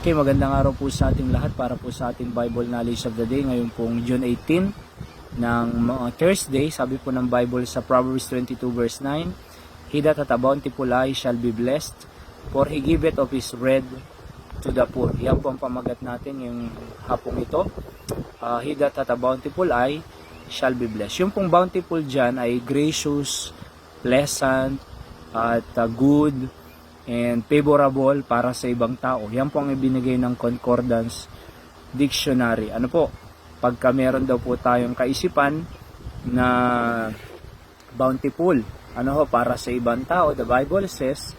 Okay, magandang araw po sa ating lahat para po sa ating Bible Knowledge of the Day. Ngayon pong June 18 ng Thursday, sabi po ng Bible sa Proverbs 22 verse 9, He that hath a bountiful eye shall be blessed, for he giveth of his bread to the poor. Yan po ang pamagat natin yung hapong ito. He that hath a bountiful eye shall be blessed. Yung pong bountiful dyan ay gracious, pleasant, at good, and favorable para sa ibang tao. Yan po ang ibinigay ng Concordance Dictionary. Ano po? Pagka meron daw po tayong kaisipan na bountiful, ano ho, para sa ibang tao, the Bible says,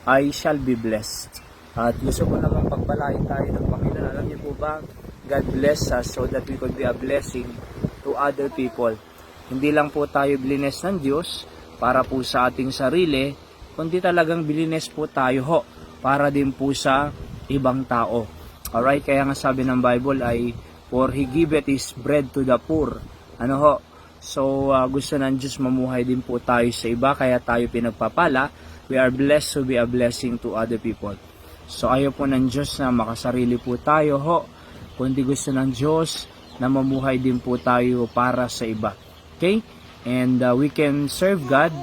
I shall be blessed. At gusto ko naman pagpalain tayo ng Panginoon. Alam niyo po ba, God bless us so that we could be a blessing to other people. Hindi lang po tayo blines ng Diyos para po sa ating sarili, kundi talagang bilines po tayo ho para din po sa ibang tao. Alright, kaya nga sabi ng Bible ay, for he giveth his bread to the poor. Ano ho? So, gusto ng Diyos mamuhay din po tayo sa iba, kaya tayo pinagpapala. We are blessed to be a blessing to other people. So, ayaw po ng Diyos na makasarili po tayo ho, kundi gusto ng Diyos na mamuhay din po tayo para sa iba. Okay? And we can serve God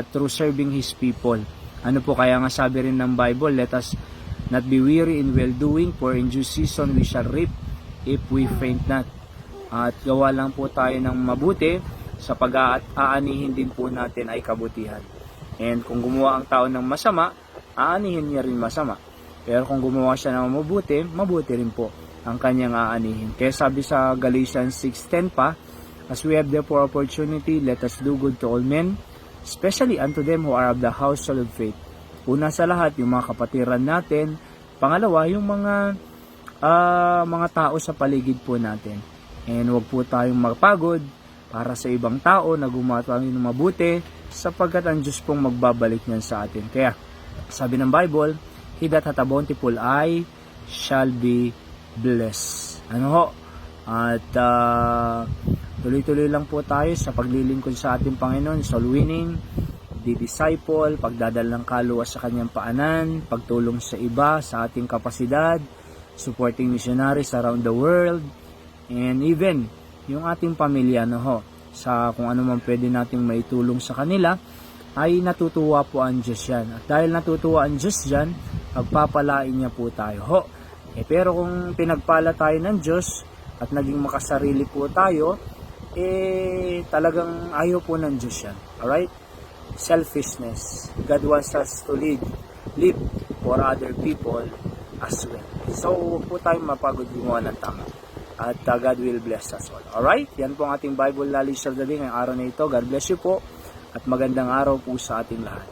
through serving His people. Ano po, kaya nga sabi rin ng Bible, let us not be weary in well-doing, for in due season we shall reap if we faint not. At gawa lang po tayo ng mabuti, sa pag-aanihin din po natin ay kabutihan. And kung gumawa ang tao ng masama, aanihin niya rin masama. Pero kung gumawa siya ng mabuti, mabuti rin po ang kanyang aanihin. Kaya sabi sa Galatians 6:10 pa, as we have therefore opportunity, let us do good to all men, especially unto them who are of the household of faith. Una sa lahat, yung mga kapatiran natin. Pangalawa, yung mga tao sa paligid po natin. And huwag po tayong magpagod para sa ibang tao na gumawa tayo ng mabuti, sapagkat ang Diyos pong magbabalik niyan sa atin. Kaya, sabi ng Bible, he that hath a bountiful eye shall be blessed. Ano ho? At tuloy-tuloy lang po tayo sa paglilingkod sa ating Panginoon, soul winning, di-disciple, pagdadala ng kaluluwa sa kanyang paanan, pagtulong sa iba, sa ating kapasidad, supporting missionaries around the world, and even yung ating pamilya, no ho, sa kung ano man pwede nating maitulong sa kanila, ay natutuwa po ang Diyos yan. At dahil natutuwa ang Diyos dyan, pagpapalain niya po tayo ho. Pero kung pinagpala tayo ng Diyos, at naging makasarili po tayo, talagang ayaw po ng Diyos yan. Alright? Selfishness. God wants us to live for other people as well. So, huwag po tayong mapagod gumawa ng tama. At God will bless us all. Alright? Yan po ang ating Bible Knowledge of the Day ngayong araw na ito. God bless you po. At magandang araw po sa ating lahat.